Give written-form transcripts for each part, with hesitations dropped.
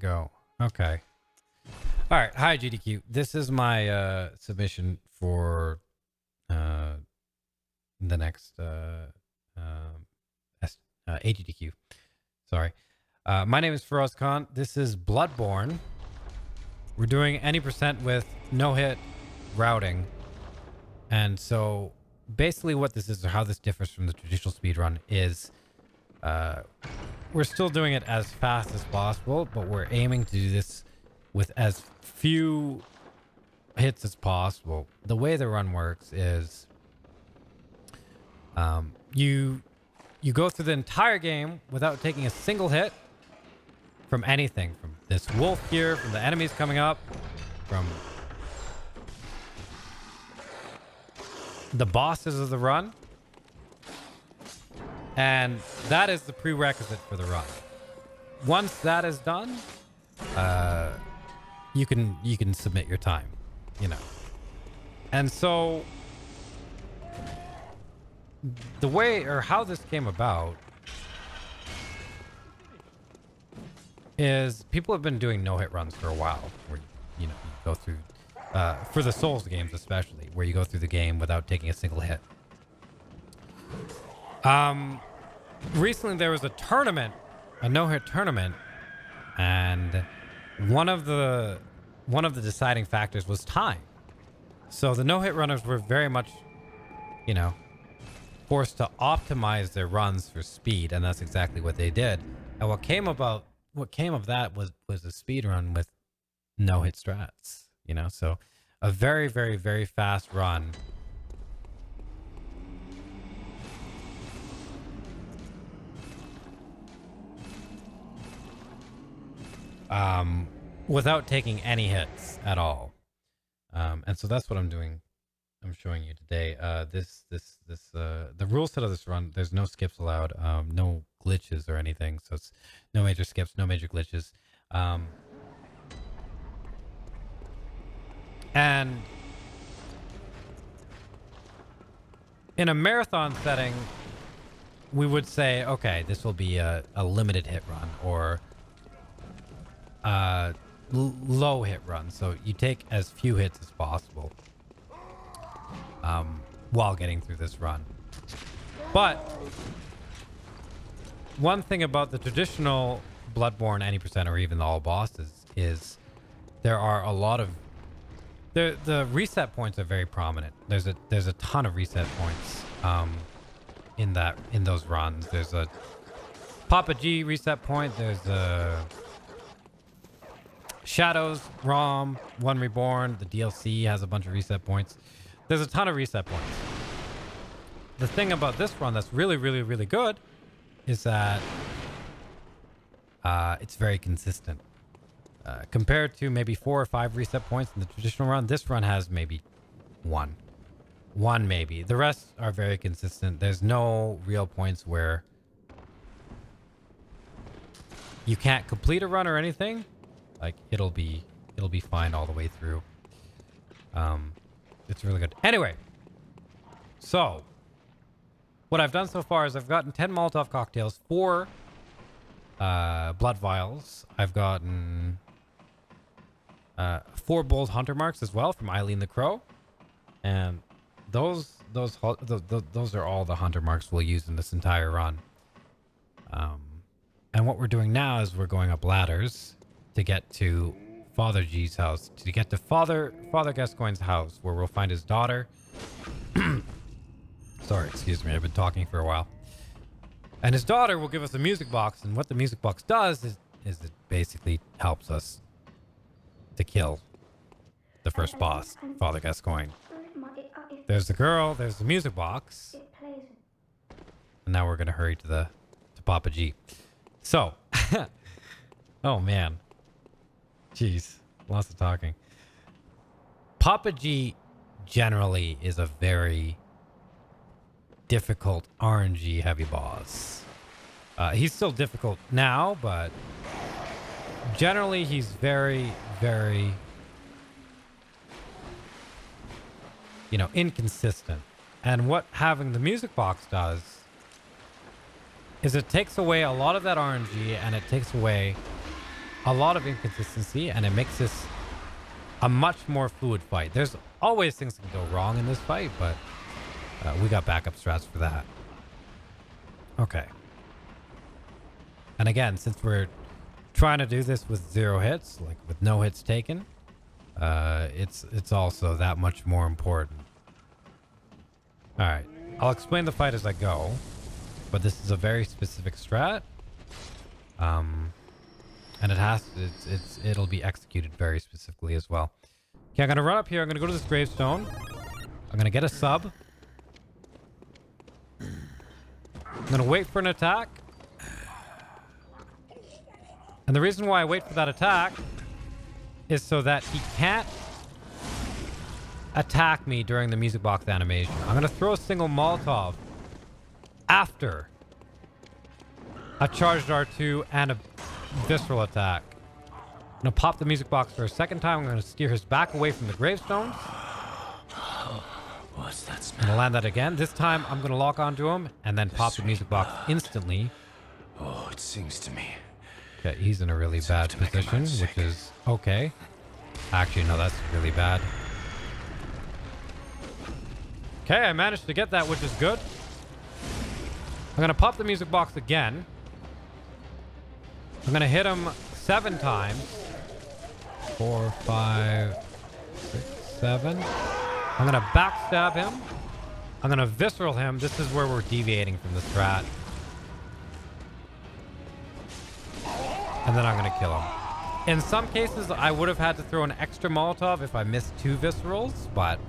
go. Okay. All right. Hi, GDQ. This is my submission for the next AGDQ. Sorry. My name is Feroz Khan. This is Bloodborne. We're doing any percent with no-hit routing. And so basically what this is, or how this differs from the traditional speedrun, is we're still doing it as fast as possible, but we're aiming to do this with as few hits as possible. The way the run works is you go through the entire game without taking a single hit from anything, from this wolf here, from the enemies coming up, from the bosses of the run. And that is the prerequisite for the run. Once that is done, you can submit your time, you know. And so the way, or how this came about, is people have been doing no-hit runs for a while, where you go through for the Souls games especially, where you go through the game without taking a single hit. Recently there was a tournament, a no-hit tournament, and one of the deciding factors was time. So the no-hit runners were very much, forced to optimize their runs for speed, and that's exactly what they did. And what came of that was a speed run with no-hit strats, so a very, very, very fast run. Without taking any hits at all. And so that's what I'm doing. I'm showing you today. The rule set of this run, there's no skips allowed, no glitches or anything. So it's no major skips, no major glitches. And in a marathon setting, we would say, okay, this will be a limited hit run, or low hit run. So you take as few hits as possible while getting through this run. But one thing about the traditional Bloodborne any percent, or even the all bosses, is there are a lot of the reset points are very prominent. There's a ton of reset points in those runs. There's a Papa G reset point. There's a Shadows ROM, One Reborn. The DLC has a bunch of reset points. There's a ton of reset points. The thing about this run that's really, really, really good is that it's very consistent. Compared to maybe 4 or 5 reset points in the traditional run, this run has maybe one maybe. The rest are very consistent. There's no real points where you can't complete a run or anything. Like it'll be fine all the way through. It's really good. Anyway, so what I've done so far is I've gotten 10 Molotov cocktails, 4 blood vials. I've gotten 4 bold hunter marks as well from Eileen the Crow, and those are all the hunter marks we'll use in this entire run. And what we're doing now is we're going up ladders to get to Father G's house, to get to Father Gascoigne's house, where we'll find his daughter. Sorry, excuse me, I've been talking for a while. And his daughter will give us a music box, and what the music box does is it basically helps us to kill the first boss, Father Gascoigne. There's the girl, there's the music box. And now we're gonna hurry to Papa G. So, oh man. Jeez, lots of talking. Papa G generally is a very difficult RNG heavy boss. He's still difficult now, but generally he's very, very, inconsistent. And what having the music box does is it takes away a lot of that RNG, and it takes away a lot of inconsistency, and it makes this a much more fluid fight. There's always things that can go wrong in this fight, but we got backup strats for that. Okay. And again, since we're trying to do this with 0 hits, like with no hits taken, it's also that much more important. All right, I'll explain the fight as I go, but this is a very specific strat, and it'll be executed very specifically as well. Okay, I'm gonna run up here. I'm gonna go to this gravestone. I'm gonna get a sub. I'm gonna wait for an attack. And the reason why I wait for that attack is so that he can't attack me during the music box animation. I'm gonna throw a single Molotov after a charged R2 and a visceral attack. I'm gonna pop the music box for a second time. I'm gonna steer his back away from the gravestones. What's that smell? I'm gonna land that again. This time I'm gonna lock onto him and then pop the music box instantly. Oh, it sings to me. Okay, he's in a really bad position, which is okay. Actually, no, that's really bad. Okay, I managed to get that, which is good. I'm gonna pop the music box again. I'm gonna hit him 7 times. 4, 5, 6, 7. I'm gonna backstab him. I'm gonna visceral him. This is where we're deviating from the strat. And then I'm gonna kill him. In some cases, I would have had to throw an extra Molotov if I missed 2 viscerals, but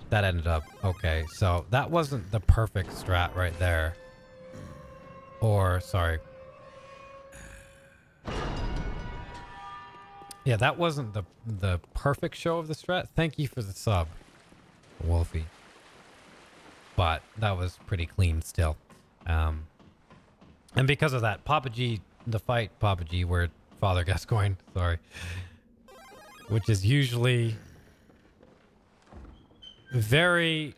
that ended up okay. So that wasn't the perfect strat right there. Or, sorry. Yeah, that wasn't the perfect show of the strat. Thank you for the sub, Wolfie. But that was pretty clean still. And because of that, Papa G, the fight Papa G, where Father Gascoigne, sorry, which is usually very,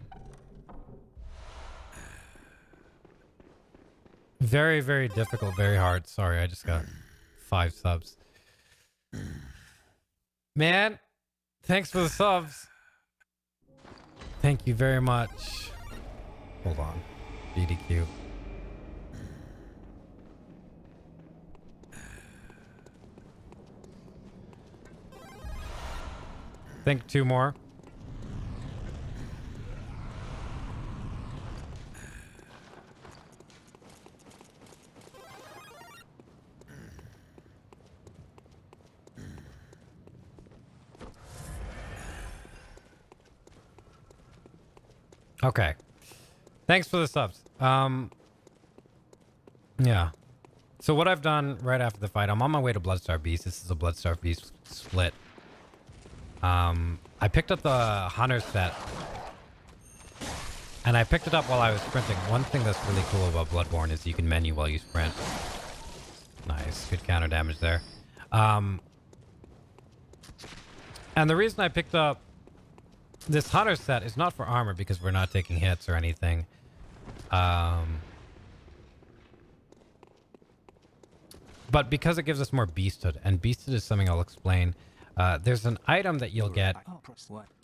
very difficult, very hard. Sorry, I just got 5 subs. Man, thanks for the subs. Thank you very much. Hold on. GDQ. Think 2 more. Okay. Thanks for the subs. Yeah. So what I've done right after the fight, I'm on my way to Bloodstar Beast. This is a Bloodstar Beast split. I picked up the Hunter set. And I picked it up while I was sprinting. One thing that's really cool about Bloodborne is you can menu while you sprint. Nice. Good counter damage there. And the reason I picked up this Hunter set is not for armor because we're not taking hits or anything. But because it gives us more beasthood, and beasthood is something I'll explain. There's an item that you'll get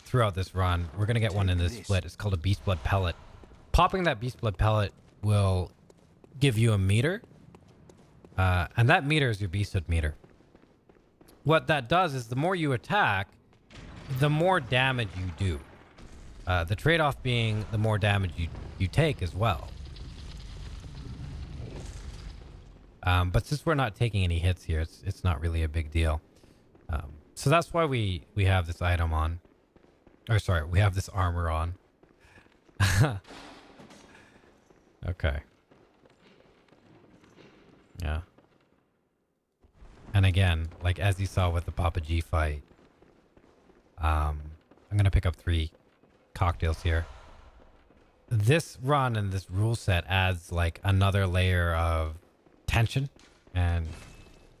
throughout this run. We're going to get one in this split. It's called a Beast Blood Pellet. Popping that Beast Blood Pellet will give you a meter. And that meter is your beasthood meter. What that does is the more you attack, the more damage you do. The trade-off being the more damage you take as well. But since we're not taking any hits here, it's not really a big deal. So that's why we have this item on. Or sorry, we have this armor on. Okay. Yeah. And again, like as you saw with the Papa G fight, I'm going to pick up 3 cocktails here. This run and this rule set adds like another layer of tension and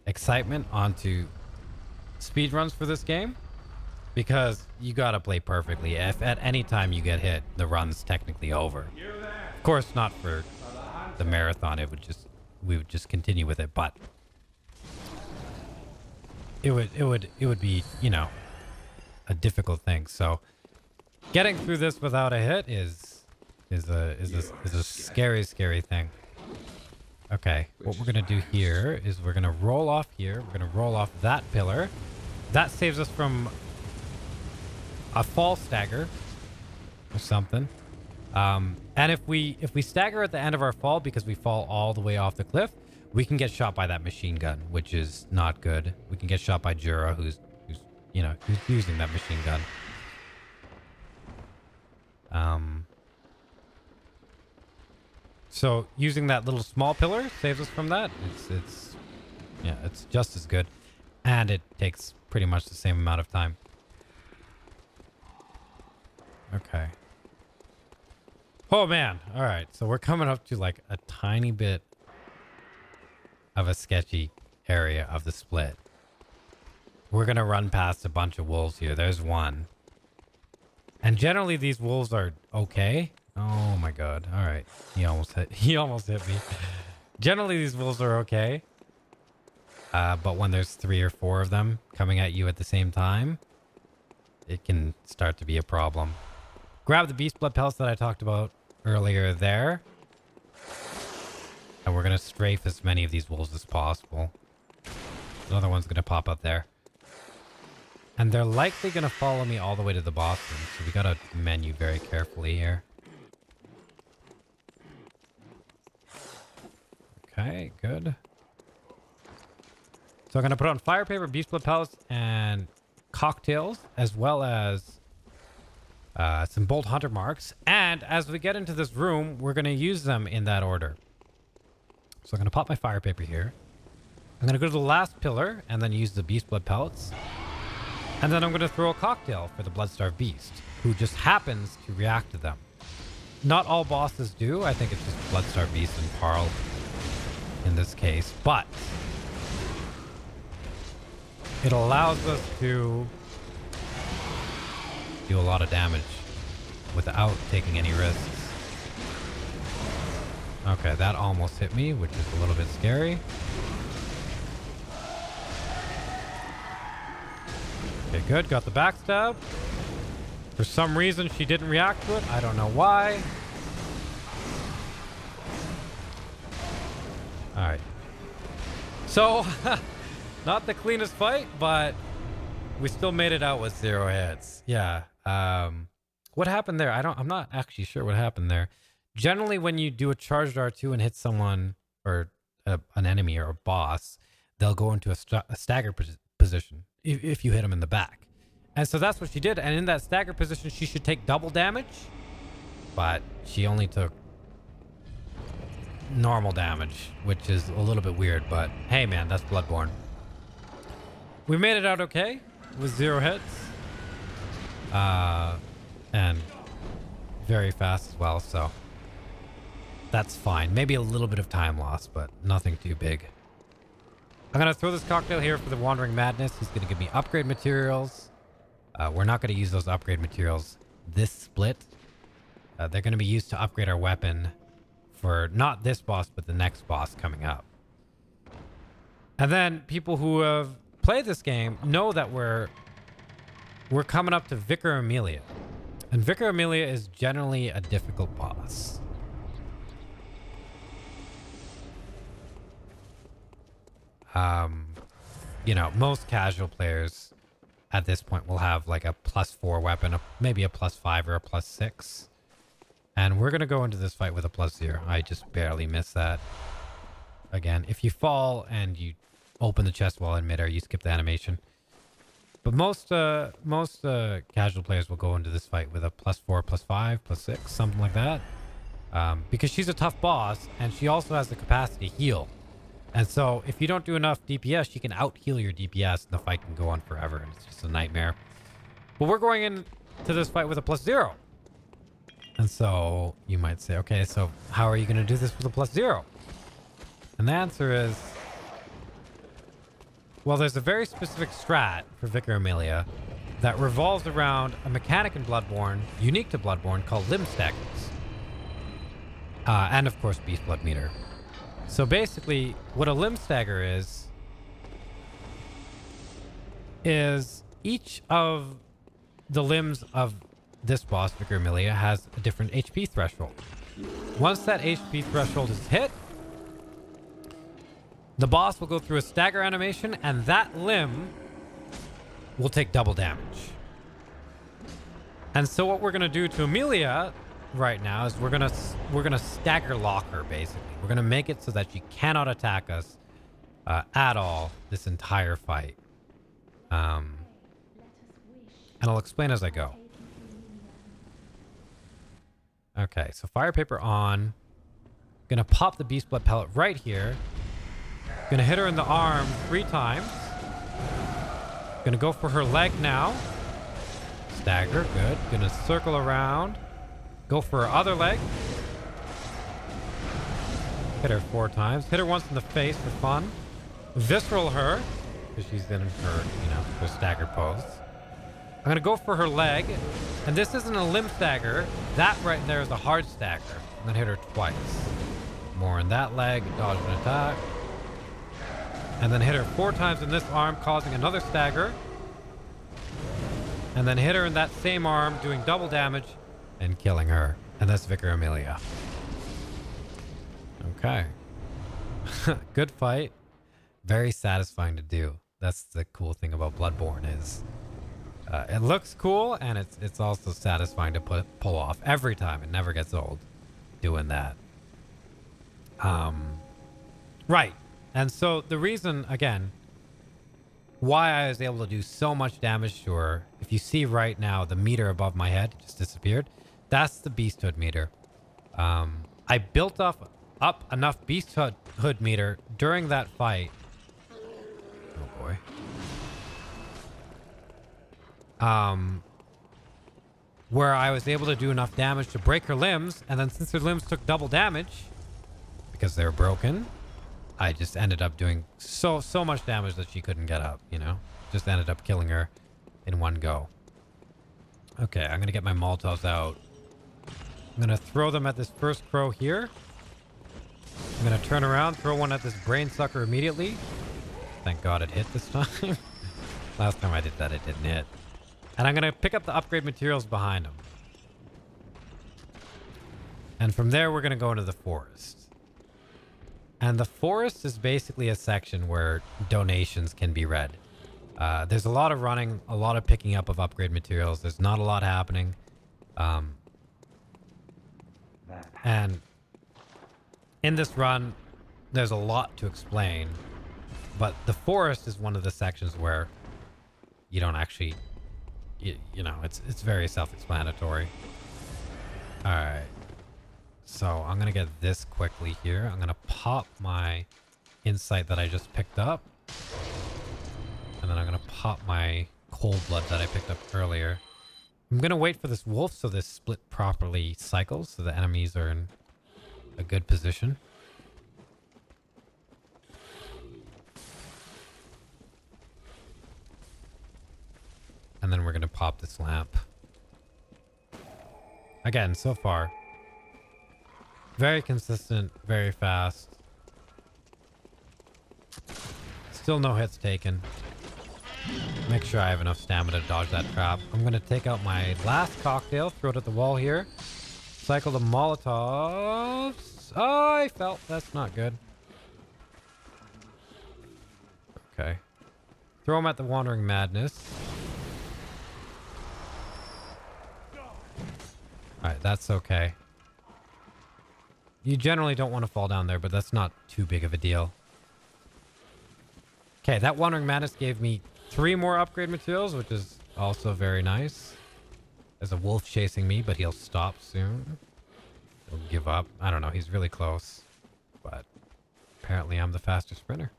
excitement onto speed runs for this game, because you got to play perfectly. If at any time you get hit, the run's technically over. Of course, not for the marathon. We would just continue with it, but it would be, you know, a difficult thing. So getting through this without a hit is a scary thing. Okay, what we're gonna do here is we're gonna roll off here. We're gonna roll off that pillar. That saves us from a fall stagger or something. And if we stagger at the end of our fall because we fall all the way off the cliff, we can get shot by that machine gun, which is not good. We can get shot by Jura, who's using that machine gun. So using that little small pillar saves us from that. It's just as good, and it takes pretty much the same amount of time. Okay. Oh man. All right. So we're coming up to like a tiny bit of a sketchy area of the split. We're going to run past a bunch of wolves here. There's one. And generally these wolves are okay. Oh my god. All right. He almost hit me. Generally these wolves are okay. But when there's 3 or 4 of them coming at you at the same time, it can start to be a problem. Grab the beast blood pellets that I talked about earlier there. And we're going to strafe as many of these wolves as possible. Another one's going to pop up there. And they're likely going to follow me all the way to the boss room. So we got to menu very carefully here. Okay, good. So I'm going to put on fire paper, beast blood pellets, and cocktails, as well as some bolt hunter marks. And as we get into this room, we're going to use them in that order. So I'm going to pop my fire paper here. I'm going to go to the last pillar and then use the beast blood pellets. And then I'm going to throw a cocktail for the blood-starved beast, who just happens to react to them. Not all bosses do. I think it's just blood-starved beast and Parl in this case. But it allows us to do a lot of damage without taking any risks. Okay, that almost hit me, which is a little bit scary. Okay, good. Got the backstab. For some reason, she didn't react to it. I don't know why. Alright. So, not the cleanest fight, but we still made it out with 0 hits. Yeah. What happened there? I'm not actually sure what happened there. Generally, when you do a charged R2 and hit someone or an enemy or a boss, they'll go into a stagger position if you hit them in the back. And so that's what she did. And in that stagger position, she should take double damage. But she only took normal damage, which is a little bit weird. But hey, man, that's Bloodborne. We made it out okay with 0 hits. And very fast as well, so that's fine. Maybe a little bit of time loss, but nothing too big. I'm going to throw this cocktail here for the Wandering Madness. He's going to give me upgrade materials. We're not going to use those upgrade materials this split. They're going to be used to upgrade our weapon for not this boss, but the next boss coming up. And then people who have played this game know that we're coming up to Vicar Amelia. And Vicar Amelia is generally a difficult boss. You know, most casual players at this point will have like a +4 weapon, maybe a +5 or a +6. And we're going to go into this fight with a +0. I just barely missed that. Again, if you fall and you open the chest while in midair, you skip the animation. But most casual players will go into this fight with a +4, +5, +6, something like that. Because she's a tough boss, and she also has the capacity to heal. And so if you don't do enough DPS, she can out-heal your DPS, and the fight can go on forever, and it's just a nightmare. But we're going into this fight with a +0. And so you might say, okay, so how are you going to do this with a +0? And the answer is, well, there's a very specific strat for Vicar Amelia that revolves around a mechanic in Bloodborne, unique to Bloodborne, called limb staggers. And of course, beast blood meter. So basically, what a limb stagger is is each of the limbs of this boss, Vicar Amelia, has a different HP threshold. Once that HP threshold is hit, the boss will go through a stagger animation, and that limb will take double damage. And so what we're gonna do to Amelia right now is we're gonna stagger lock her. Basically, we're gonna make it so that she cannot attack us at all this entire fight. And I'll explain as I go. Okay, so fire paper on. Gonna pop the beast blood pellet right here. Gonna hit her in the arm 3 times. Gonna go for her leg now. Stagger, good. Gonna circle around. Go for her other leg. Hit her 4 times. Hit her once in the face for fun. Visceral her, because she's in her, her stagger pose. I'm gonna go for her leg. And this isn't a limb stagger. That right there is a hard stagger. I'm gonna hit her twice. More in that leg, dodge an attack. And then hit her 4 times in this arm, causing another stagger. And then hit her in that same arm, doing double damage and killing her. And that's Vicar Amelia. Okay. Good fight. Very satisfying to do. That's the cool thing about Bloodborne is it looks cool, and it's also satisfying to pull off every time. It never gets old doing that. Right. And so the reason, again, why I was able to do so much damage to her, if you see right now, the meter above my head just disappeared. That's the beasthood meter. I built up enough beasthood meter during that fight. Oh boy. Where I was able to do enough damage to break her limbs, and then since her limbs took double damage because they were broken, I just ended up doing so much damage that she couldn't get up, Just ended up killing her in one go. Okay, I'm gonna get my Molotovs out. I'm gonna throw them at this first crow here. I'm gonna turn around, throw one at this brain sucker immediately. Thank God it hit this time. Last time I did that, it didn't hit. And I'm gonna pick up the upgrade materials behind them. And from there, we're gonna go into the forest. And the forest is basically a section where donations can be read. There's a lot of running, a lot of picking up of upgrade materials. There's not a lot happening. And in this run, there's a lot to explain. But the forest is one of the sections where you don't actually, it's very self-explanatory. All right. So I'm going to get this quickly here. I'm going to pop my insight that I just picked up. And then I'm going to pop my cold blood that I picked up earlier. I'm going to wait for this wolf so this split properly cycles so the enemies are in a good position. And then we're going to pop this lamp. Again, so far, very consistent, very fast. Still no hits taken. Make sure I have enough stamina to dodge that trap. I'm going to take out my last cocktail, throw it at the wall here. Cycle the Molotovs. Oh, I fell. That's not good. Okay. Throw them at the Wandering Madness. Alright, that's okay. You generally don't want to fall down there, but that's not too big of a deal. Okay, that Wandering Madness gave me 3 more upgrade materials, which is also very nice. There's a wolf chasing me, but he'll stop soon. He'll give up. I don't know, he's really close. But apparently I'm the faster sprinter.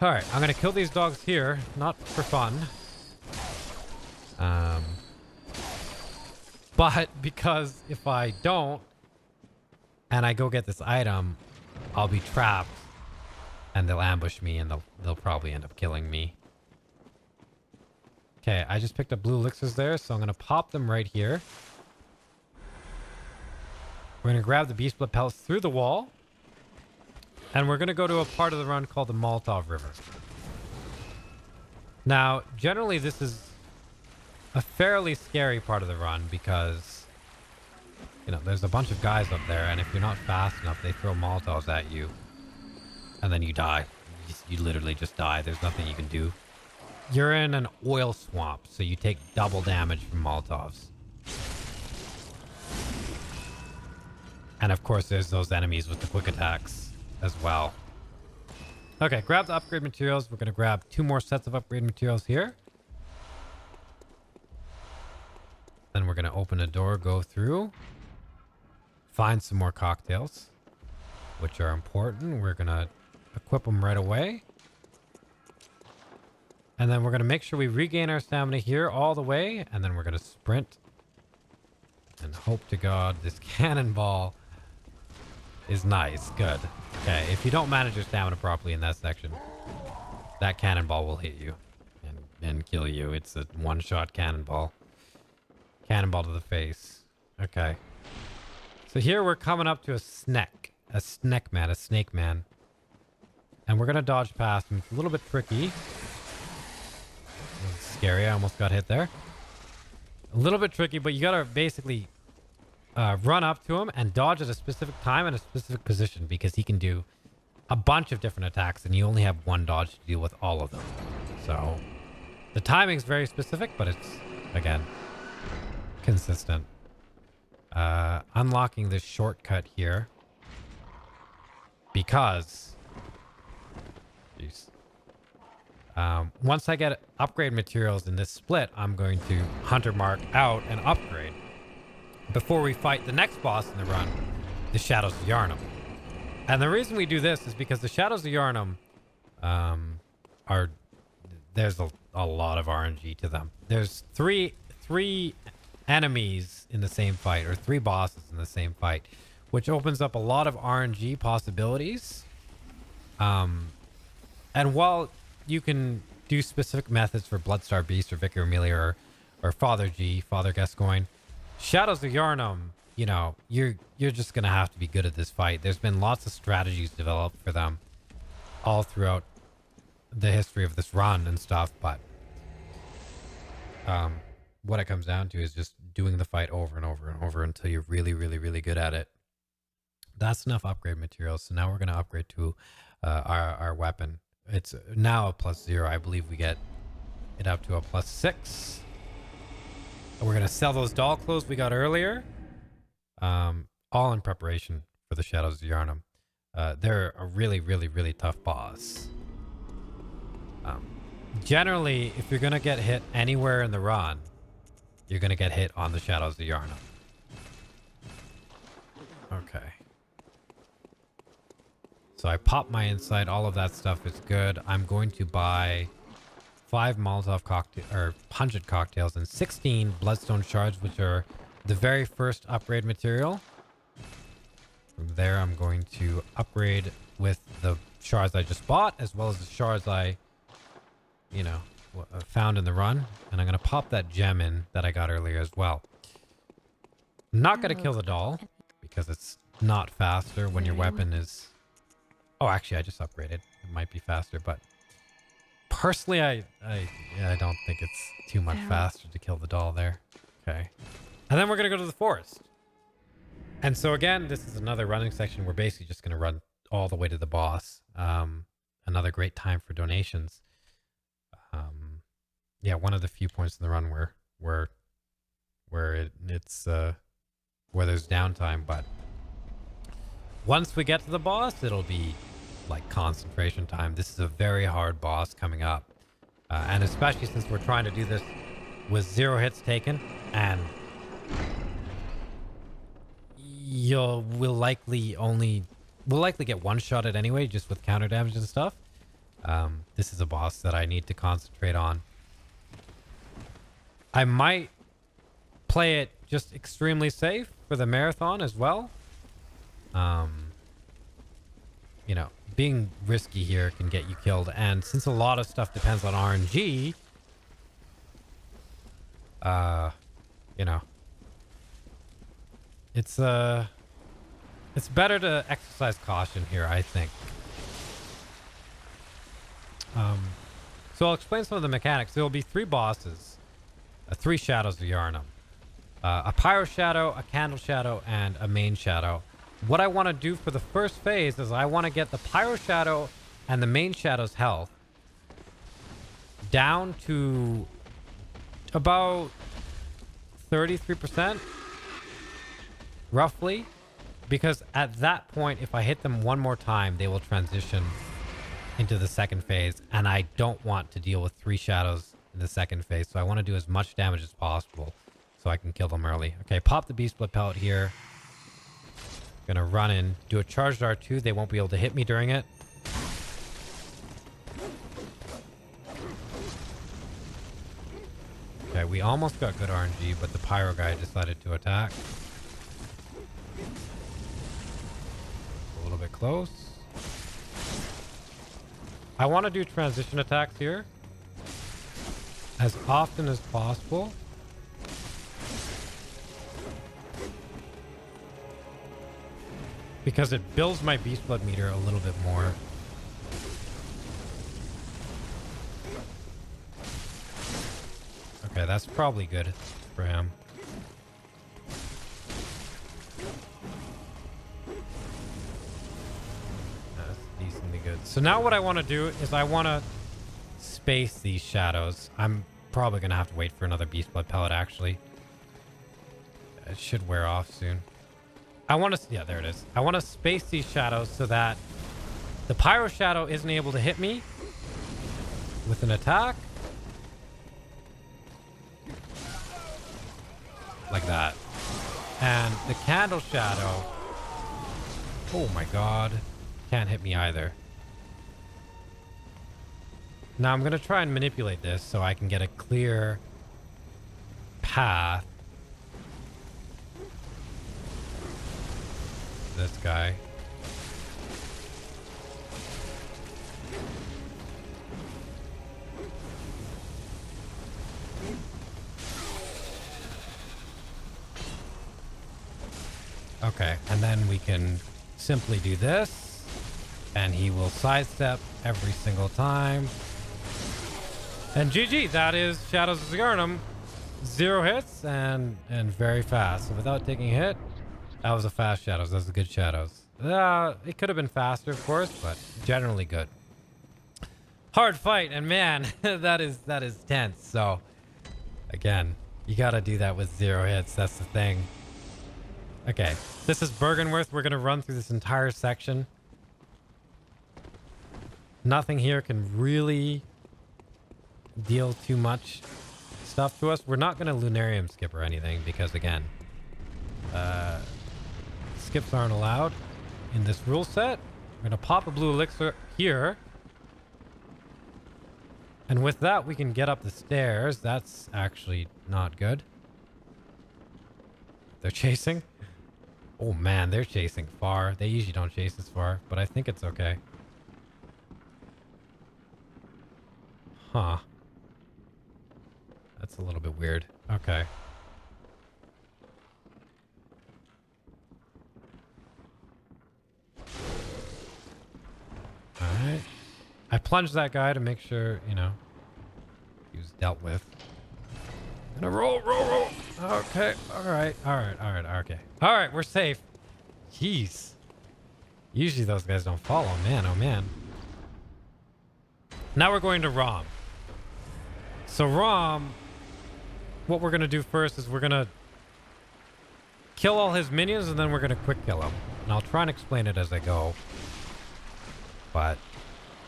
Alright, I'm going to kill these dogs here, not for fun. But because if I don't, and I go get this item, I'll be trapped. And they'll ambush me, and they'll probably end up killing me. Okay, I just picked up blue elixirs there, so I'm going to pop them right here. We're going to grab the beast blood pellets through the wall. And we're going to go to a part of the run called the Molotov River. Now, generally, this is a fairly scary part of the run because, you know, there's a bunch of guys up there, and if you're not fast enough, they throw Molotovs at you, and then you die. You literally just die. There's nothing you can do. You're in an oil swamp, so you take double damage from Molotovs. And of course, there's those enemies with the quick attacks as well. Okay, grab the upgrade materials. We're going to grab 2 more sets of upgrade materials here. Then we're going to open a door, go through, find some more cocktails, which are important. We're going to equip them right away. And then we're going to make sure we regain our stamina here all the way. And then we're going to sprint. And hope to God this cannonball is nice. Good. Okay, if you don't manage your stamina properly in that section, that cannonball will hit you and kill you. It's a one-shot cannonball. Cannonball to the face. Okay. So here we're coming up to a snake. A snake man. A snake man. And we're going to dodge past him. It's a little bit tricky. Scary. I almost got hit there. A little bit tricky, but you got to basically run up to him and dodge at a specific time and a specific position because he can do a bunch of different attacks and you only have one dodge to deal with all of them. So the timing's very specific, but it's, again, consistent. Unlocking this shortcut here because jeez. Once I get upgrade materials in this split, I'm going to hunter mark out and upgrade before we fight the next boss in the run, the Shadows of Yharnam. And the reason we do this is because the Shadows of Yharnam there's a lot of RNG to them. There's three enemies in the same fight, or 3 bosses in the same fight, which opens up a lot of RNG possibilities. And while you can do specific methods for Bloodstar Beast or Vicar Amelia or Father Gascoigne, Shadows of Yharnam, you know, you're just gonna have to be good at this fight. There's been lots of strategies developed for them all throughout the history of this run and stuff, but what it comes down to is just doing the fight over and over and over until you're really, really, really good at it. That's enough upgrade materials. So now we're gonna upgrade to our weapon. It's now a +0. I believe we get it up to a +6. And we're going to sell those doll clothes we got earlier. All in preparation for the Shadows of Yharnam. They're a really, really, really tough boss. Generally, if you're going to get hit anywhere in the run, you're going to get hit on the Shadows of Yharnam. Okay. So I pop my insight. All of that stuff is good. I'm going to buy 5 Molotov cocktail or pungent cocktails and 16 bloodstone shards, which are the very first upgrade material. From there, I'm going to upgrade with the shards I just bought, as well as the shards I, you know, found in the run. And I'm going to pop that gem in that I got earlier as well. I'm not going to kill the doll because it's not faster when your weapon is... Oh, actually, I just upgraded. It might be faster, but personally, I don't think it's too much faster to kill the doll there. Okay. And then we're going to go to the forest. And so again, this is another running section. We're basically just going to run all the way to the boss. Another great time for donations. Yeah, one of the few points in the run where there's downtime, but once we get to the boss, it'll be like concentration time. This is a very hard boss coming up. And especially since we're trying to do this with 0 hits taken, and we'll likely get one-shotted anyway, just with counter damage and stuff. This is a boss that I need to concentrate on. I might play it just extremely safe for the marathon as well. You know, being risky here can get you killed, and since a lot of stuff depends on RNG, you know, it's better to exercise caution here, I think. So I'll explain some of the mechanics. There will be 3 bosses, 3 shadows of Yharnam. A pyro shadow, a candle shadow, and a main shadow. What I want to do for the first phase is I want to get the pyro shadow and the main shadow's health down to about 33%, roughly. Because at that point, if I hit them one more time, they will transition into the second phase. And I don't want to deal with 3 shadows in the second phase. So I want to do as much damage as possible so I can kill them early. Okay, pop the Beast Blood Pellet here. Gonna run in, do a charged R2. They won't be able to hit me during it. Okay, we almost got good RNG, but the pyro guy decided to attack. A little bit close. I want to do transition attacks here as often as possible. Because it builds my Beast Blood meter a little bit more. Okay, that's probably good for him. That's decently good. So now what I want to do is I want to space these shadows. I'm probably going to have to wait for another Beast Blood pellet, actually. It should wear off soon. I want to... Yeah, there it is. I want to space these shadows so that the pyro shadow isn't able to hit me with an attack. Like that. And the candle shadow... Oh my god. Can't hit me either. Now I'm going to try and manipulate this so I can get a clear path. This guy. Okay, and then we can simply do this, and he will sidestep every single time. And GG, that is Shadows of Yharnam. 0 hits and very fast. So without taking a hit, that was a fast Shadows. That was a good Shadows. It could have been faster, of course, but generally good. Hard fight, and man, that is tense. So again, you got to do that with 0 hits. That's the thing. Okay, this is Byrgenwerth. We're going to run through this entire section. Nothing here can really deal too much stuff to us. We're not going to Lunarium skip or anything because, again, skips aren't allowed in this rule set. We're going to pop a blue elixir here. And with that, we can get up the stairs. That's actually not good. They're chasing. Oh man, they're chasing far. They usually don't chase this far, but I think it's okay. Huh. That's a little bit weird. Okay. Alright. I plunged that guy to make sure, you know, he was dealt with. Gonna roll. Okay. All right. Okay. All right. We're safe. Jeez. Usually those guys don't follow. Man, oh man. Now we're going to Rom. So Rom, what we're going to do first is we're going to kill all his minions and then we're going to quick kill him. And I'll try and explain it as I go. But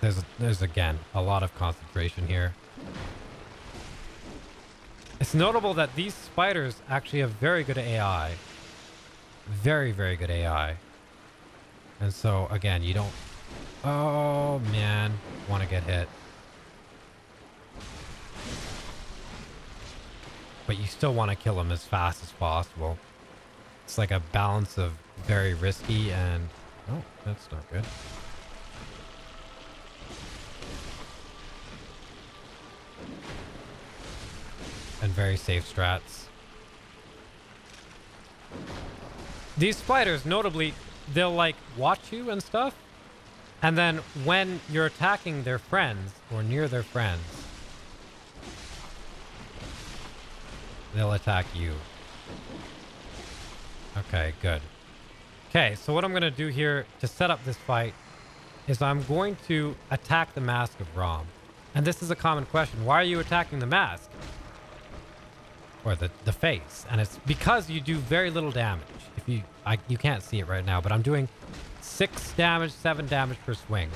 there's again, a lot of concentration here. It's notable that these spiders actually have very good AI. Very, very good AI. And so, again, you don't... Oh, man. Want to get hit. But you still want to kill them as fast as possible. It's like a balance of very risky and... Oh, that's not good. And very safe strats. These spiders, notably, they'll like watch you and stuff. And then when you're attacking their friends or near their friends, they'll attack you. Okay, good. Okay, so what I'm going to do here to set up this fight is I'm going to attack the Mask of Rom. And this is a common question. Why are you attacking the mask? Or the face? And it's because you do very little damage. If you can't see it right now, but I'm doing 6 damage, 7 damage per swing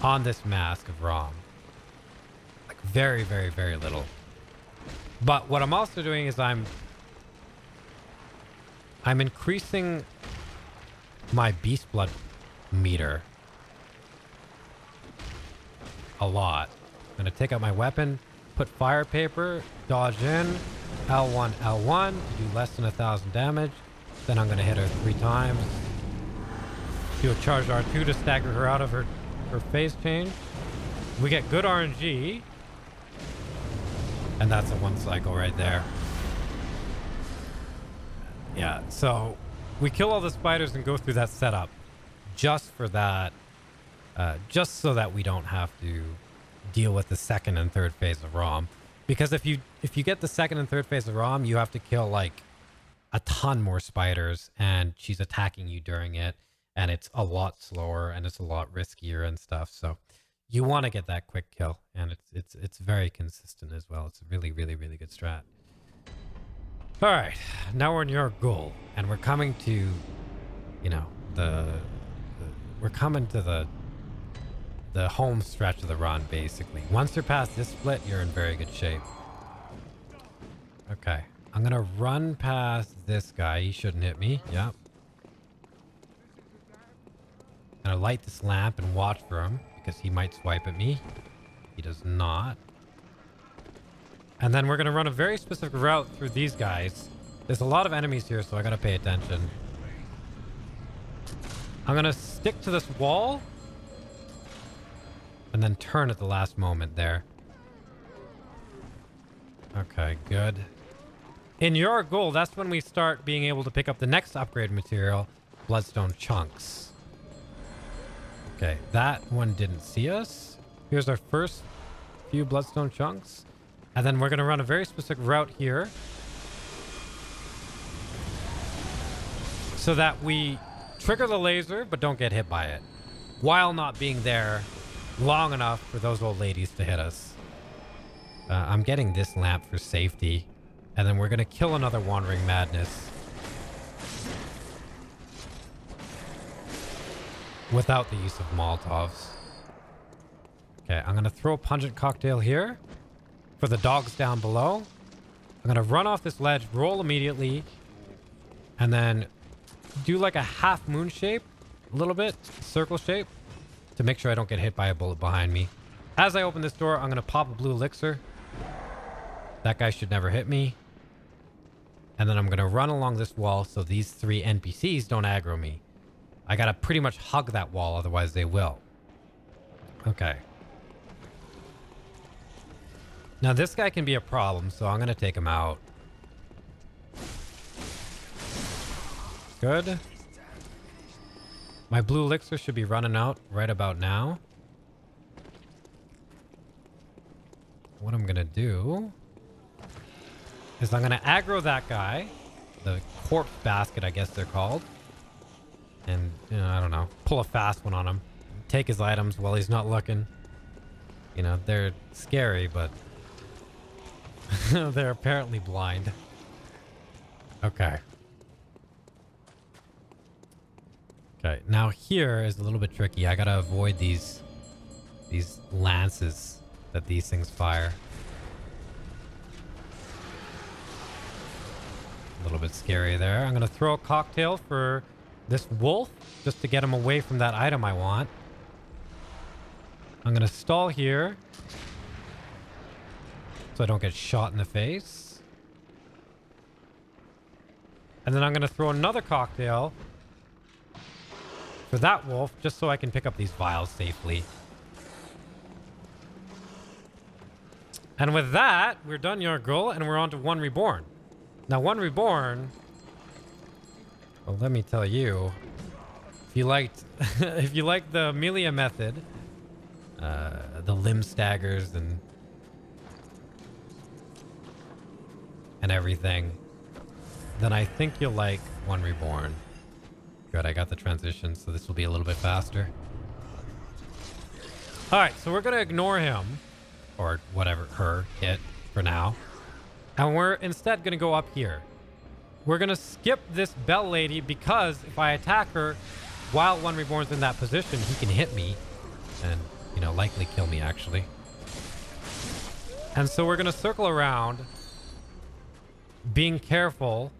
on this Mask of Rom. Like very, very, very little. But what I'm also doing is I'm increasing my beast blood meter a lot. I'm gonna take out my weapon, put fire paper, dodge in, L1, L1 to do less than 1,000 damage. Then I'm gonna hit her 3 times. Do a charged R2 to stagger her out of her phase change. We get good RNG. And that's a 1 cycle right there. Yeah, so we kill all the spiders and go through that setup just for that. Just so that we don't have to deal with the second and third phase of ROM. Because if you get the second and third phase of ROM, you have to kill like a ton more spiders, and she's attacking you during it, and it's a lot slower and it's a lot riskier and stuff. So you want to get that quick kill, and it's very consistent as well. It's a really, really, really good strat. All right, now we're in Yahar'gul, and we're coming to, you know, we're coming to the home stretch of the run, basically. Once you're past this split, you're in very good shape. Okay, I'm gonna run past this guy. He shouldn't hit me. Yep. Gonna light this lamp and watch for him, because he might swipe at me. He does not. And then we're gonna run a very specific route through these guys. There's a lot of enemies here, so I gotta pay attention. I'm gonna stick to this wall and then turn at the last moment there. Okay, good. In Yahar'gul, that's when we start being able to pick up the next upgrade material, Bloodstone Chunks. Okay, that one didn't see us. Here's our first few Bloodstone Chunks. And then we're going to run a very specific route here, so that we trigger the laser but don't get hit by it, while not being there long enough for those old ladies to hit us. I'm getting this lamp for safety, and then we're going to kill another Wandering Madness without the use of Molotovs. Okay, I'm going to throw a Pungent Cocktail here for the dogs down below. I'm going to run off this ledge, roll immediately, and then do like a half moon shape, a little bit, circle shape, to make sure I don't get hit by a bullet behind me. As I open this door, I'm going to pop a blue elixir. That guy should never hit me. And then I'm going to run along this wall so these 3 NPCs don't aggro me. I got to pretty much hug that wall, otherwise they will. Okay. Now this guy can be a problem, so I'm going to take him out. Good. My blue elixir should be running out right about now. What I'm going to do is I'm going to aggro that guy. The corpse basket, I guess they're called. And, you know, I don't know. Pull a fast one on him. Take his items while he's not looking. You know, they're scary, but they're apparently blind. Okay. Okay, now here is a little bit tricky. I gotta avoid these lances that these things fire. A little bit scary there. I'm gonna throw a cocktail for this wolf just to get him away from that item I want. I'm gonna stall here so I don't get shot in the face. And then I'm gonna throw another cocktail for that wolf, just so I can pick up these vials safely. And with that, we're done Yahar'gul, and we're on to One Reborn. Now, One Reborn, well, let me tell you, if you liked, if you liked the Amelia method, the limb staggers and and everything, then I think you'll like One Reborn. Good, I got the transition, so this will be a little bit faster. Alright, so we're going to ignore him, or whatever, her, it, for now. And we're instead going to go up here. We're going to skip this bell lady because if I attack her while One Reborn's in that position, he can hit me and, you know, likely kill me, actually. And so we're going to circle around, being careful.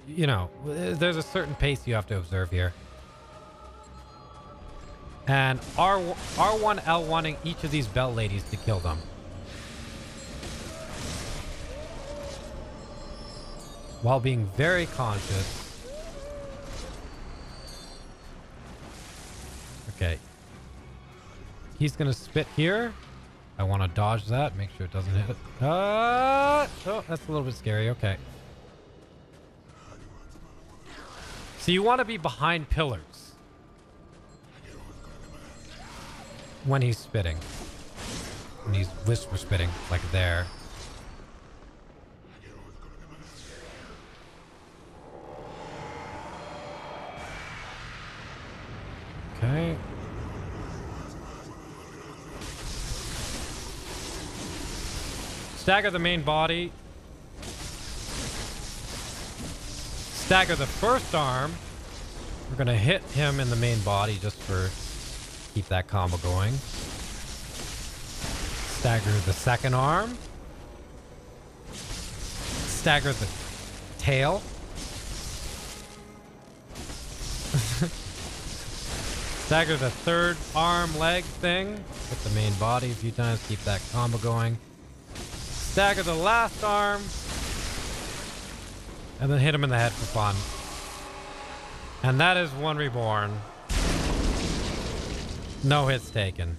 You know, there's a certain pace you have to observe here. And R1, L1ing each of these bell ladies to kill them. While being very conscious. Okay. He's going to spit here. I want to dodge that. Make sure it doesn't hit it. Oh, that's a little bit scary. Okay. So you want to be behind pillars when he's spitting. When he's whisper spitting, like there. Okay. Stagger the main body. Stagger the first arm. We're going to hit him in the main body just for keep that combo going. Stagger the second arm. Stagger the tail. Stagger the third arm leg thing. Hit the main body a few times, keep that combo going. Stagger the last arm. And then hit him in the head for fun. And that is One Reborn. No hits taken.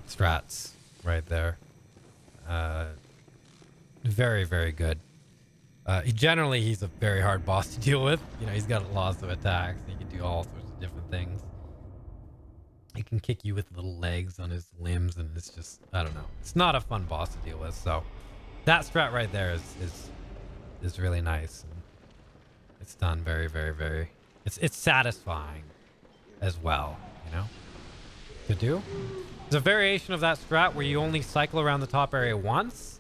Strats right there. Very, very good. Generally, he's a very hard boss to deal with. You know, he's got lots of attacks. He can do all sorts of different things. He can kick you with little legs on his limbs, and it's just, I don't know. It's not a fun boss to deal with. So that strat right there is really nice. And it's done very, very, very. It's satisfying as well. You know, to do. There's a variation of that strat where you only cycle around the top area once.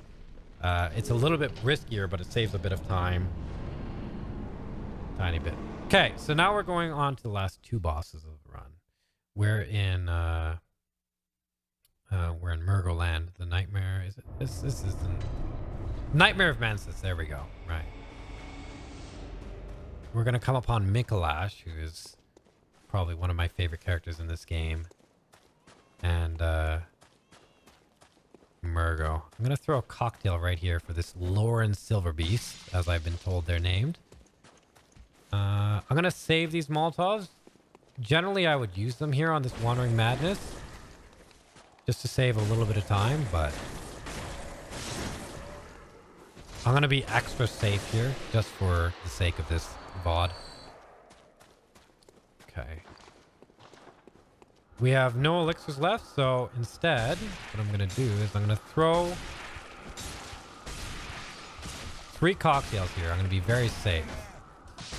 It's a little bit riskier, but it saves a bit of time. Tiny bit. Okay, so now we're going on to the last two bosses of the run. We're in Murgoland. The Nightmare, is it? This is the Nightmare of Mensis. There we go. Right. We're gonna come upon Micolash, who is probably one of my favorite characters in this game. And Murgo. I'm going to throw a cocktail right here for this Lauren Silverbeast, as I've been told they're named. I'm going to save these Molotovs. Generally, I would use them here on this Wandering Madness, just to save a little bit of time, but I'm going to be extra safe here, just for the sake of this VOD. Okay. We have no elixirs left, so instead, what I'm going to do is I'm going to throw 3 cocktails here. I'm going to be very safe.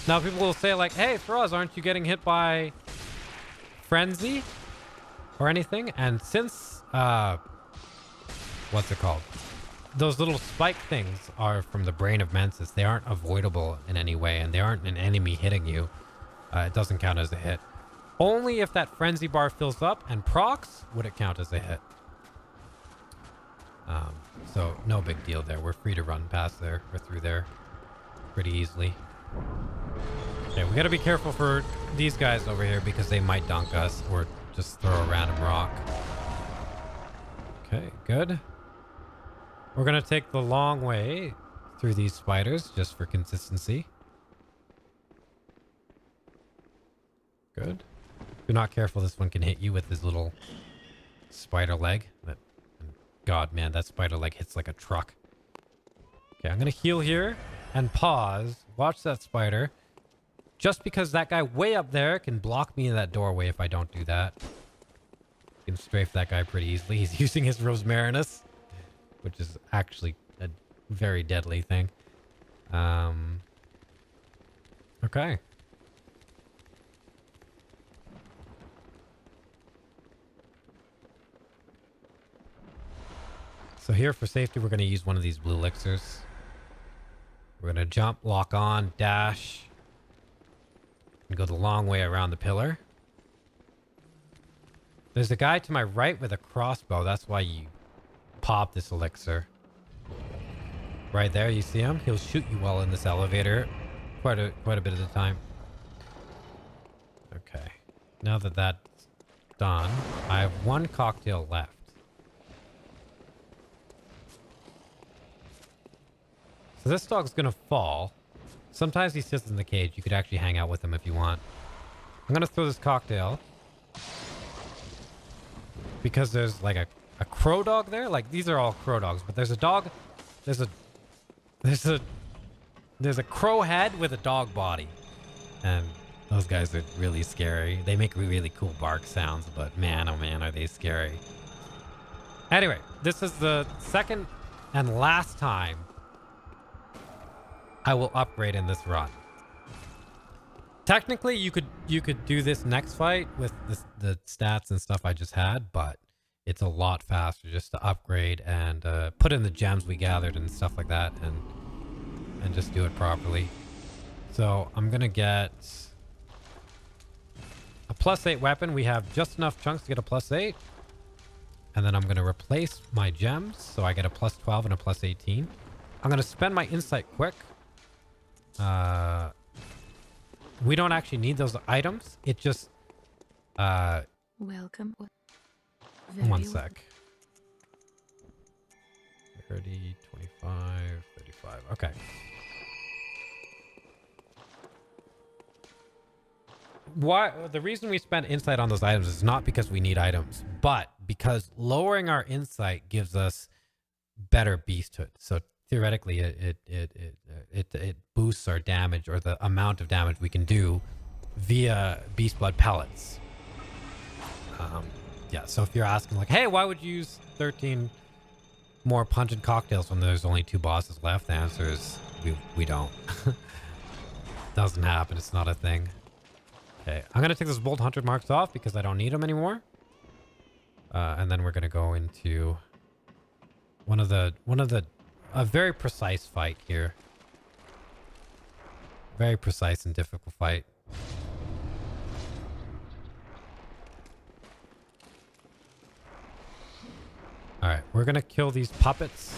Now, people will say, like, hey, Faraz, aren't you getting hit by Frenzy or anything? And since, what's it called? Those little spike things are from the Brain of Mensis. They aren't avoidable in any way, and they aren't an enemy hitting you. It doesn't count as a hit. Only if that frenzy bar fills up and procs would it count as a hit. So no big deal there. We're free to run past there or through there pretty easily. Okay, we gotta be careful for these guys over here because they might dunk us or just throw a random rock. Okay, good. We're gonna take the long way through these spiders just for consistency. Good. If you're not careful, this one can hit you with his little spider leg. God, man, that spider leg hits like a truck. Okay, I'm going to heal here and pause. Watch that spider. Just because that guy way up there can block me in that doorway if I don't do that. You can strafe that guy pretty easily. He's using his Rosmarinus. which is actually a very deadly thing. Okay. So here for safety, we're going to use one of these blue elixirs. We're going to jump, lock on, dash, and go the long way around the pillar. There's a guy to my right with a crossbow. That's why you pop this elixir. Right there, you see him? He'll shoot you while in this elevator quite a bit of the time. Okay. Now that that's done, I have one cocktail left. So this dog's gonna fall. Sometimes he sits in the cage. You could actually hang out with him if you want. I'm gonna throw this cocktail. Because there's like a crow dog there. Like these are all crow dogs, but there's a dog. There's a crow head with a dog body. And those guys are really scary. They make really cool bark sounds, but man, oh man, are they scary. Anyway, this is the second and last time I will upgrade in this run. Technically, you could do this next fight with the stats and stuff I just had, but it's a lot faster just to upgrade and put in the gems we gathered and stuff like that, and just do it properly. So I'm gonna get a +8 weapon. We have just enough chunks to get a +8, and then I'm gonna replace my gems so I get a +12 and a +18. I'm gonna spend my insight quick. We don't actually need those items. It just welcome. One sec. 30, 25, 35. Okay. Why the reason we spend insight on those items is not because we need items, but because lowering our insight gives us better beasthood. So theoretically, it boosts our damage, or the amount of damage we can do via beast blood pellets. Yeah, so if you're asking like, hey, why would you use 13 more pungent cocktails when there's only 2 bosses left? The answer is we don't. Doesn't happen. It's not a thing. Okay, I'm gonna take those bolt 100 marks off because I don't need them anymore. And then we're gonna go into a very precise fight here. Very precise and difficult fight. All right, we're gonna kill these puppets.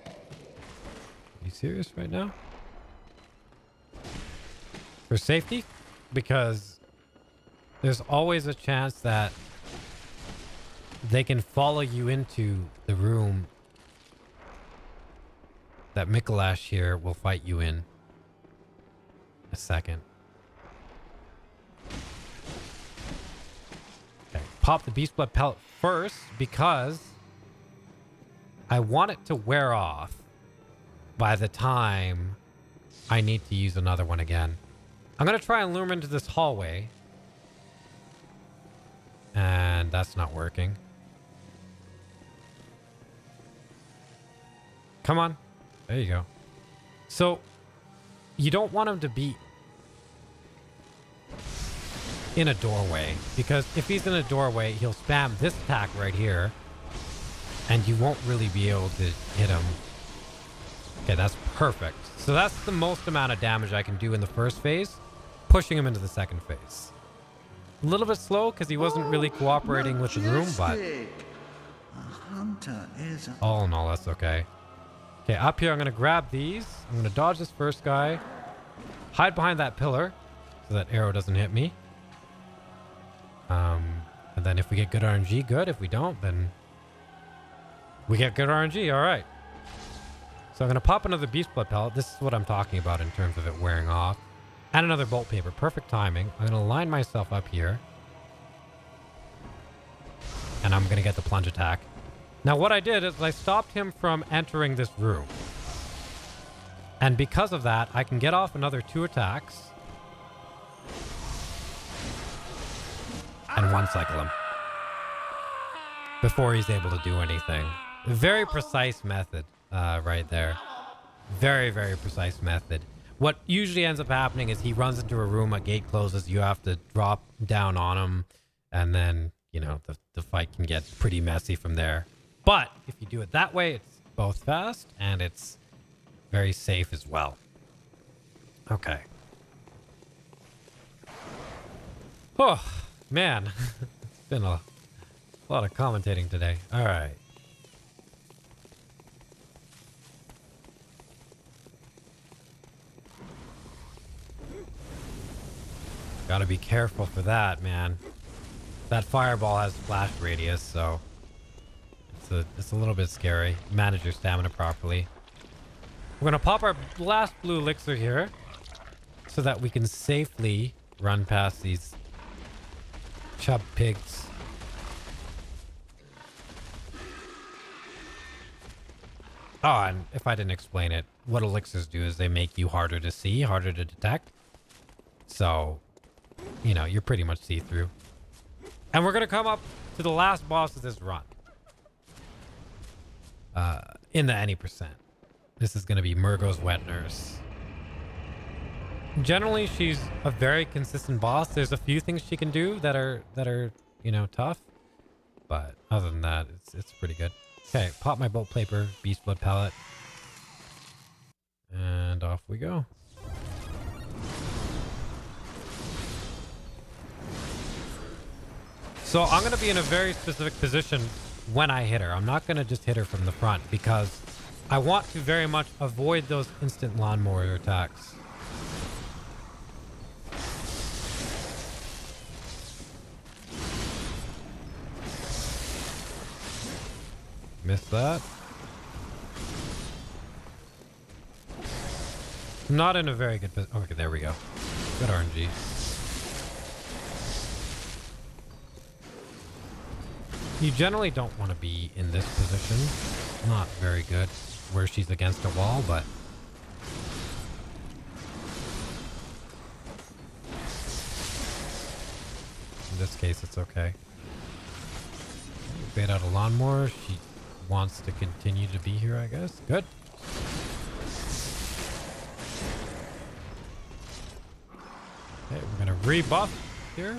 Are you serious right now? For safety? Because there's always a chance that they can follow you into the room that Micolash here will fight you in a second. Okay, pop the beast blood pellet first because I want it to wear off by the time I need to use another one again. I'm gonna try and lure him into this hallway, and that's not working. Come on. There you go. So you don't want him to be in a doorway, because if he's in a doorway, he'll spam this attack right here, and you won't really be able to hit him. Okay, that's perfect. So that's the most amount of damage I can do in the first phase, pushing him into the second phase. A little bit slow because he wasn't really cooperating with the room, but all in all, that's okay. Okay, up here, I'm going to grab these. I'm going to dodge this first guy. Hide behind that pillar so that arrow doesn't hit me. And then if we get good RNG, good. If we don't, then we get good RNG. All right. So I'm going to pop another beast blood pellet. This is what I'm talking about in terms of it wearing off. And another bolt paper. Perfect timing. I'm going to line myself up here. And I'm going to get the plunge attack. Now what I did is I stopped him from entering this room. And because of that, I can get off another 2 attacks. And one cycle him. before he's able to do anything. Very precise method right there. Very, very precise method. What usually ends up happening is he runs into a room, a gate closes, you have to drop down on him, and then, you know, the fight can get pretty messy from there. But if you do it that way, it's both fast and it's very safe as well. Okay. Oh, man. It's been a lot of commentating today. All right. Gotta be careful for that, man. That fireball has flash radius, so it's a little bit scary. Manage your stamina properly. We're gonna pop our last blue elixir here so that we can safely run past these chub pigs. Oh, and if I didn't explain it, what elixirs do is they make you harder to see, harder to detect. So, you know, you're pretty much see-through. And we're going to come up to the last boss of this run. In the any %. This is going to be Murgo's Wet Nurse. Generally, she's a very consistent boss. There's a few things she can do that are, you know, tough. But other than that, it's pretty good. Okay, pop my bolt paper, beast blood pellet. And off we go. So I'm going to be in a very specific position when I hit her. I'm not going to just hit her from the front because I want to very much avoid those instant lawnmower attacks. Missed that. Not in a very good position. Okay, there we go. Good RNG. You generally don't want to be in this position. Not very good where she's against a wall, but in this case, it's okay. Bait out a lawnmower. She wants to continue to be here, I guess. Good. Okay, we're going to rebuff here.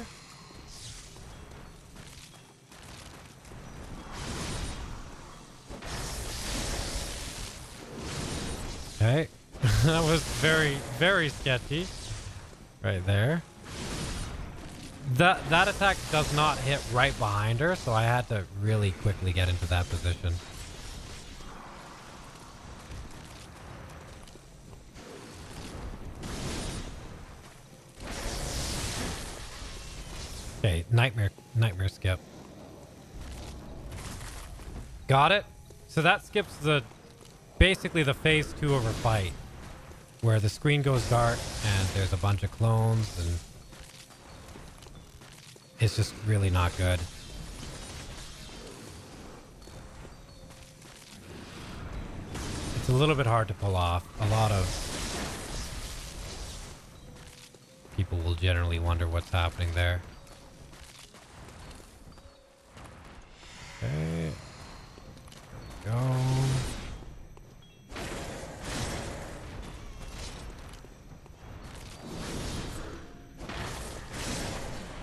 Okay. That was very, very sketchy. Right there. That attack does not hit right behind her, so I had to really quickly get into that position. Okay, nightmare skip. Got it. So that skips basically the phase 2 of her fight, where the screen goes dark and there's a bunch of clones and it's just really not good. It's a little bit hard to pull off. A lot of people will generally wonder what's happening there. Okay. Go.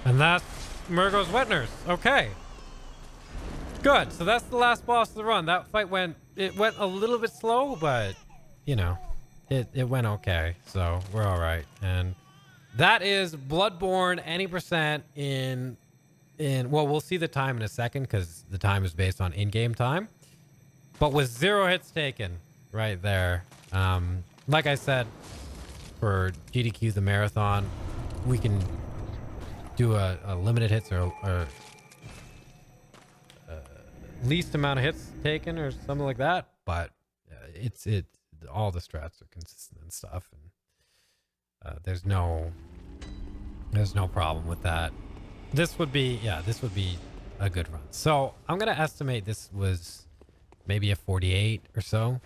And that's Murgo's Wet Nurse. Okay. Good. So that's the last boss of the run. That fight went a little bit slow, but you know, it went okay. So we're all right. And that is Bloodborne any % in well, we'll see the time in a second because the time is based on in-game time. But with 0 hits taken right there. Like I said, for GDQ the marathon, we can do a limited hits or least amount of hits taken or something like that, but it's all the strats are consistent and stuff, and there's no problem with that. This would be a good run. So I'm gonna estimate this was maybe a 48 or so,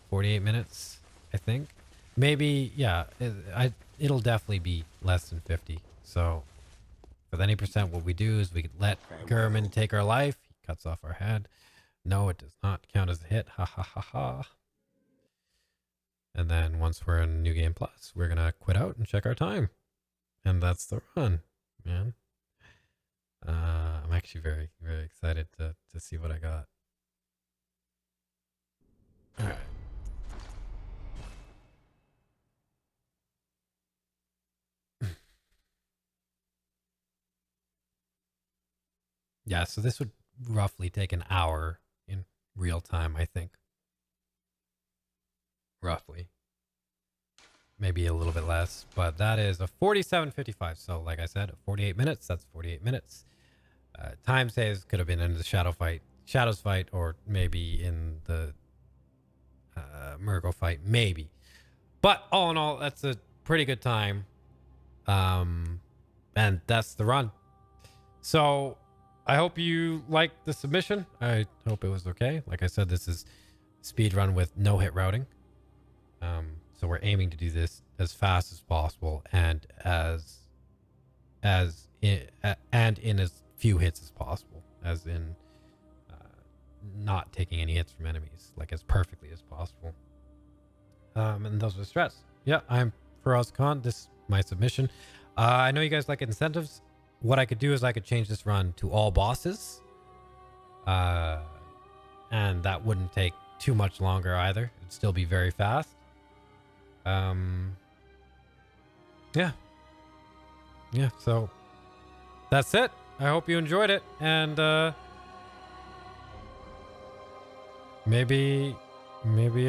48 minutes, I think. Maybe, yeah, it'll definitely be less than 50. So with any %, what we do is we let German take our life. cuts off our head. No, it does not count as a hit. Ha ha ha ha. And then once we're in New Game Plus, we're going to quit out and check our time. And that's the run, man. I'm actually very, very excited to see what I got. All right. Yeah, so this would roughly take an hour in real time, I think. Roughly. Maybe a little bit less, but that is a 47:55. So like I said, 48 minutes, that's 48 minutes. Time saves could have been in the Shadows fight, or maybe in the Murgo fight, maybe. But all in all, that's a pretty good time. And that's the run. So I hope you liked the submission. I hope it was okay. Like I said, this is speed run with no hit routing. So we're aiming to do this as fast as possible and in as few hits as possible, as in not taking any hits from enemies, like as perfectly as possible. And those are the strats. Yeah, I'm Faraz Khan. This is my submission. I know you guys like incentives. What I could do is I could change this run to all bosses. And that wouldn't take too much longer either. It'd still be very fast. Yeah, so that's it. I hope you enjoyed it, and maybe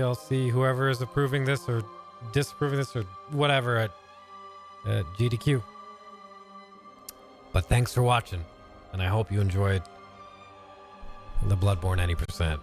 I'll see whoever is approving this or disapproving this or whatever at GDQ. But thanks for watching, and I hope you enjoyed the Bloodborne 90%.